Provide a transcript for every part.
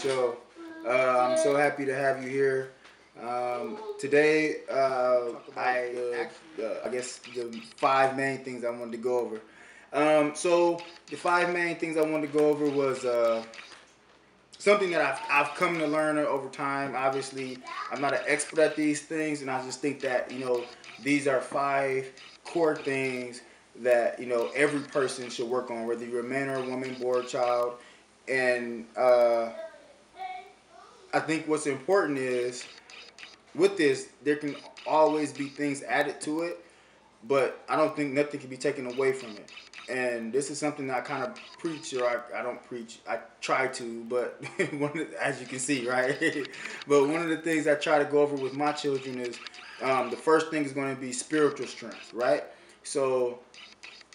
show. I'm so happy to have you here. Today, I guess the five main things I wanted to go over. So the five main things I wanted to go over was something that I've come to learn over time. Obviously, I'm not an expert at these things, and I just think that these are five core things that every person should work on, whether you're a man or a woman, boy or child. And I think what's important is with this, there can always be things added to it, but I don't think nothing can be taken away from it. And this is something that I kind of preach, or I don't preach, I try to, but as you can see, right? But one of the things I try to go over with my children is the first thing is going to be spiritual strength, right? So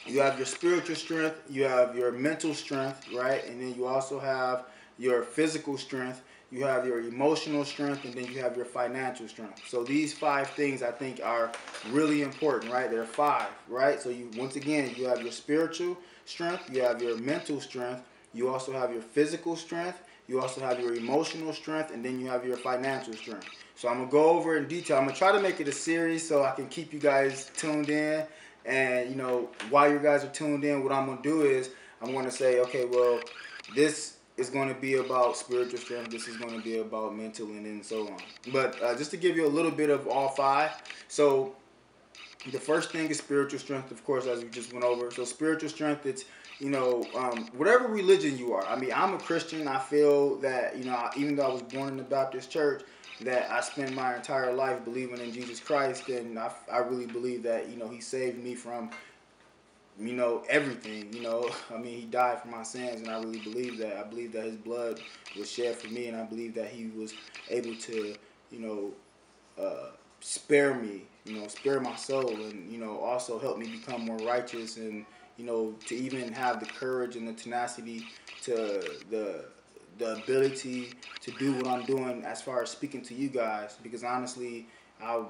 you have your spiritual strength, you have your mental strength, right? And then you also have your physical strength, you have your emotional strength, and then you have your financial strength. So these five things I think are really important, right? There are five, right? So you once again, you have your spiritual strength, you have your mental strength, you also have your physical strength, you also have your emotional strength, and then you have your financial strength. So I'm going to go over it in detail. I'm going to try to make it a series so I can keep you guys tuned in. And, while you guys are tuned in, what I'm going to do is I'm going to say, okay, well, this is going to be about spiritual strength. This is going to be about mental, and then so on. But just to give you a little bit of all five. So the first thing is spiritual strength, of course, as we just went over. So spiritual strength, it's, whatever religion you are. I mean, I'm a Christian. I feel that, even though I was born in the Baptist church, that I spent my entire life believing in Jesus Christ. And I really believe that, he saved me from, everything, I mean, he died for my sins, and I really believe that. I believe that his blood was shed for me, and I believe that he was able to, spare me, spare my soul, and, also help me become more righteous, and, to even have the courage and the tenacity to the ability to do what I'm doing as far as speaking to you guys, because honestly, I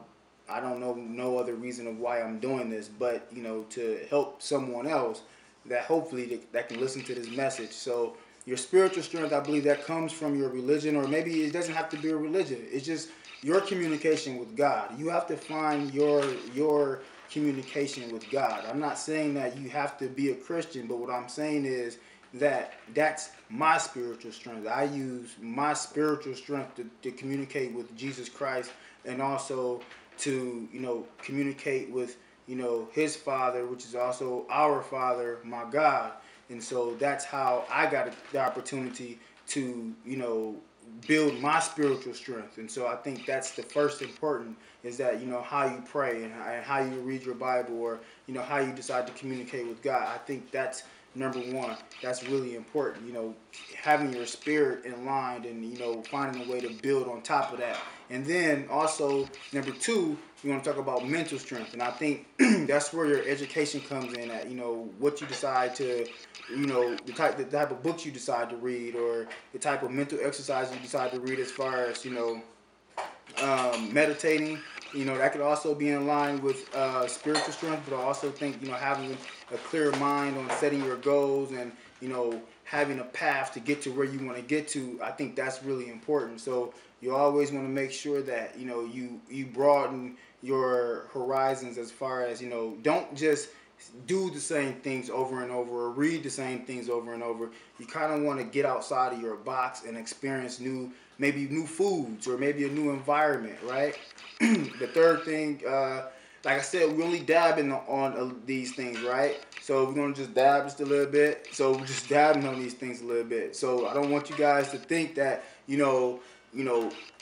don't know no other reason of why I'm doing this, but to help someone else that hopefully that can listen to this message. So your spiritual strength, I believe that comes from your religion, or maybe it doesn't have to be a religion. It's just your communication with God. You have to find your communication with God. I'm not saying that you have to be a Christian, but what I'm saying is that's my spiritual strength. I use my spiritual strength to communicate with Jesus Christ, and also to communicate with his Father, which is also our Father, my God. And so that's how I got the opportunity to build my spiritual strength. And so I think that's the first important, is that how you pray, and how you read your Bible, or how you decide to communicate with God. I think that's number one. That's really important, having your spirit in line, and finding a way to build on top of that. And then also number two, we want to talk about mental strength, and I think that's where your education comes in at. What you decide to, the type of books you decide to read, or the type of mental exercise you decide to read, as far as meditating. That could also be in line with spiritual strength, but I also think having a clear mind on setting your goals, and having a path to get to where you want to get to. I think that's really important. So you always want to make sure that you broaden your horizons, as far as don't just do the same things over and over, or read the same things over and over. You kind of want to get outside of your box and experience maybe new foods, or maybe a new environment, right? The third thing, like I said, we only dab on these things, right? So we're going to just dab just a little bit. So we're just dabbing on these things a little bit. So I don't want you guys to think that,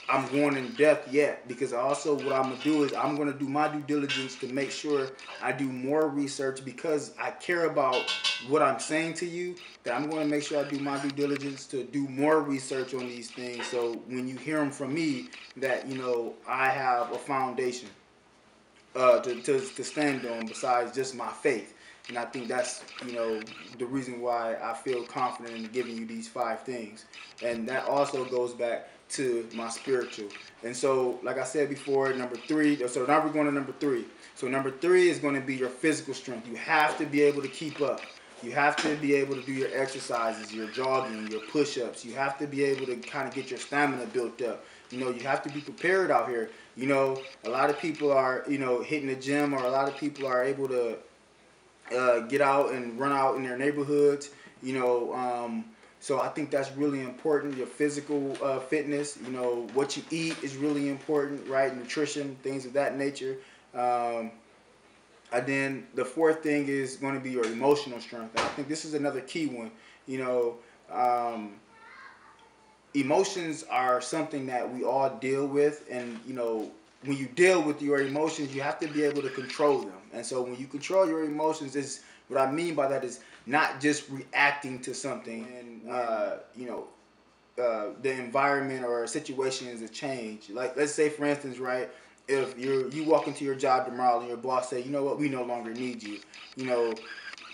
I'm going in depth yet, because also what I'm going to do is I'm going to do my due diligence to make sure I do more research, because I care about what I'm saying to you, that I'm going to make sure I do my due diligence to do more research on these things. So when you hear them from me, that, I have a foundation to stand on besides just my faith. And I think that's, the reason why I feel confident in giving you these five things. And that also goes back to my spiritual. And so, like I said before, number three, so now we're going to number three. So number three is going to be your physical strength. You have to be able to keep up. You have to be able to do your exercises, your jogging, your push-ups. You have to be able to kind of get your stamina built up. You know, you have to be prepared out here. You know, a lot of people are, you know, hitting the gym, or a lot of people are able to get out and run out in their neighborhoods. You know, so I think that's really important. Your physical fitness. You know, what you eat is really important, right? Nutrition, things of that nature. Um, and then the fourth thing is going to be your emotional strength. And I think this is another key one. You know, emotions are something that we all deal with, and you know, when you deal with your emotions, you have to be able to control them. And so when you control your emotions, is what I mean by that is not just reacting to something, and you know, the environment or a situation is a change. Like, let's say, for instance, right, if you walk into your job tomorrow and your boss say, you know what, we no longer need you. You know,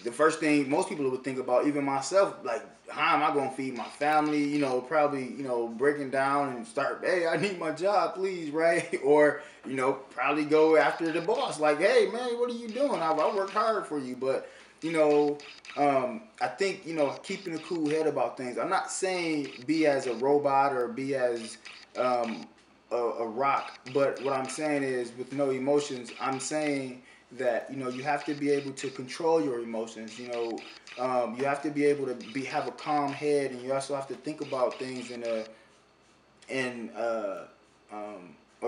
the first thing most people would think about, even myself, like, how am I going to feed my family? You know, probably, you know, breaking down and start, hey, I need my job, please, right? Or, you know, probably go after the boss, like, hey, man, what are you doing? I worked hard for you. But, you know, I think, you know, keeping a cool head about things. I'm not saying be as a robot or be as a rock, but what I'm saying is, with no emotions, I'm saying that, you know, you have to be able to control your emotions. You know, you have to be able to have a calm head, and you also have to think about things in a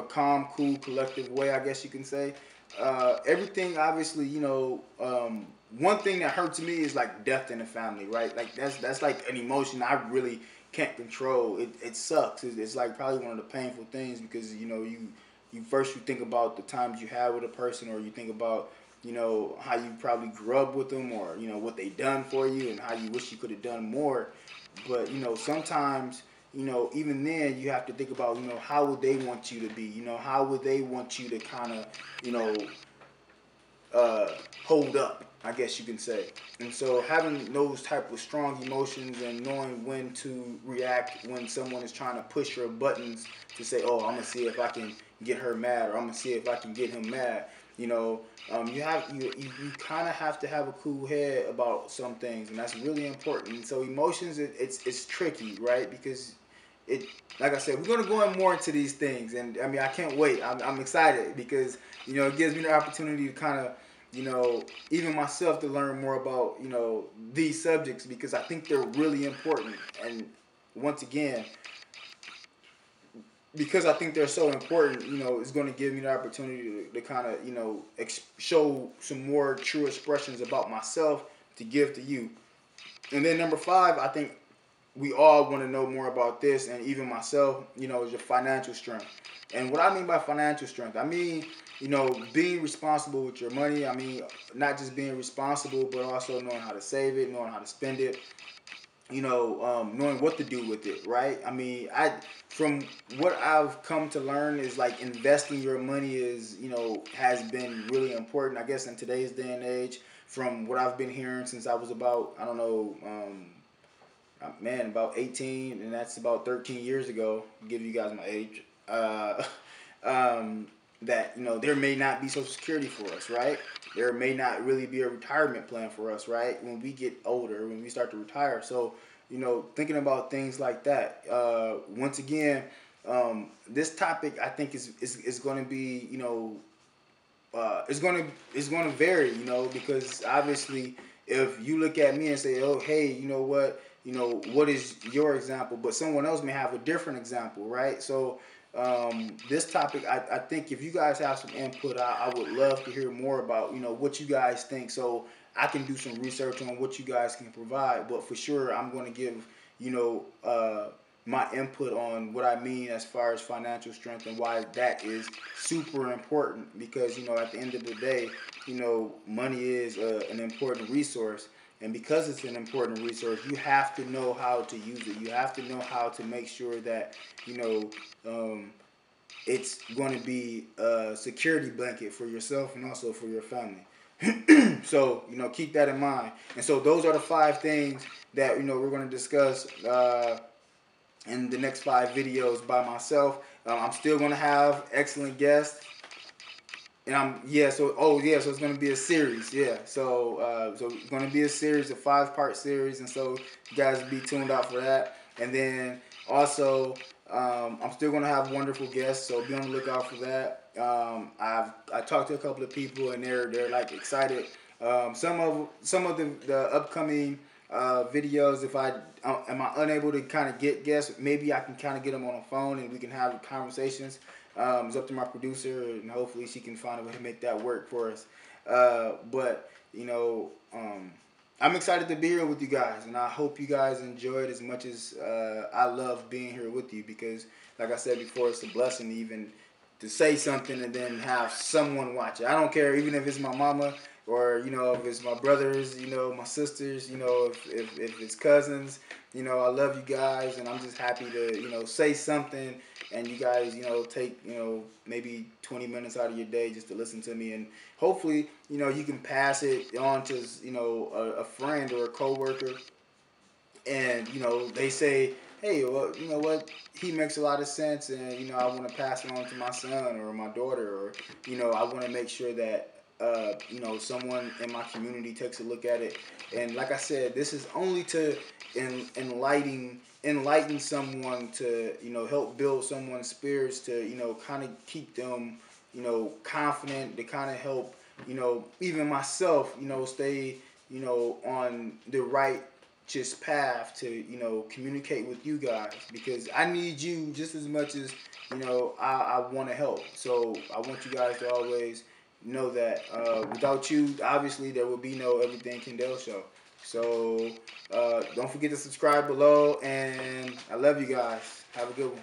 calm, cool, collective way, I guess you can say. Everything, obviously, you know, one thing that hurts me is like death in the family, right? Like that's like an emotion I really can't control. It sucks. It's like probably one of the painful things, because you know, you first you think about the times you had with a person, or you think about, you know, how you probably grew up with them, or you know what they done for you and how you wish you could have done more. But you know, sometimes, you know, even then you have to think about, you know, how would they want you to be? You know, how would they want you to kind of, you know, uh, hold up, I guess you can say. And so having those type of strong emotions and knowing when to react when someone is trying to push your buttons to say, oh, I'm gonna see if I can get her mad, or I'm gonna see if I can get him mad. You know, you kind of have to have a cool head about some things, and that's really important. And so emotions, it's tricky, right? Because it, like I said, we're gonna go in more into these things, and I mean, I can't wait. I'm excited, because you know, it gives me the opportunity to kind of, you know, even myself, to learn more about, you know, these subjects, because I think they're really important. And once again, because I think they're so important, you know, it's going to give me the opportunity to kind of, you know, show some more true expressions about myself to give to you. And then number five, I think we all want to know more about this, and even myself, you know, is your financial strength. And what I mean by financial strength, I mean, you know, being responsible with your money. I mean, not just being responsible, but also knowing how to save it, knowing how to spend it, you know, knowing what to do with it, right? I mean, from what I've come to learn is like investing your money is, you know, has been really important, I guess, in today's day and age. From what I've been hearing since I was about, I don't know, man, about 18, and that's about 13 years ago. I'll give you guys my age. That, you know, there may not be Social Security for us, right? There may not really be a retirement plan for us, right? When we get older, when we start to retire. So, you know, thinking about things like that. Once again, this topic, I think, is going to be, you know, it's gonna vary, you know, because obviously, if you look at me and say, oh, hey, you know, what is your example? But someone else may have a different example, right? So this topic, I think if you guys have some input, I would love to hear more about, you know, what you guys think, so I can do some research on what you guys can provide. But for sure, I'm going to give, you know, my input on what I mean as far as financial strength, and why that is super important. Because, you know, at the end of the day, you know, money is an important resource. And because it's an important resource, you have to know how to use it. You have to know how to make sure that, you know, it's going to be a security blanket for yourself and also for your family. So, you know, keep that in mind. And so those are the five things that, you know, we're going to discuss in the next 5 videos by myself. I'm still going to have excellent guests. And so it's gonna be a series, yeah. So it's gonna be a series, a 5-part series, and so you guys be tuned out for that. And then also, I'm still gonna have wonderful guests, so be on the lookout for that. I talked to a couple of people, and they're like excited. Some of the upcoming videos, if am I unable to kind of get guests, maybe I can kind of get them on the phone and we can have conversations. It's up to my producer, and hopefully she can find a way to make that work for us. But I'm excited to be here with you guys, and I hope you guys enjoy it as much as I love being here with you. Because, like I said before, it's a blessing even to say something and then have someone watch it. I don't care, even if it's my mama or if it's my brothers, my sisters, if it's cousins. I love you guys, and I'm just happy to say something, and you guys take maybe 20 minutes out of your day just to listen to me, and hopefully you can pass it on to a friend or a coworker, and they say, hey, well, you know what, he makes a lot of sense, and I want to pass it on to my son or my daughter, or I want to make sure that someone in my community takes a look at it. And like I said, this is only to enlighten someone, to help build someone's spirits, to kind of keep them confident, to kind of help even myself stay on the right just path to communicate with you guys, because I need you just as much as I want to help. So I want you guys to always know that without you, obviously there will be no Everything Ken-Dall show. So don't forget to subscribe below, and I love you guys. Have a good one.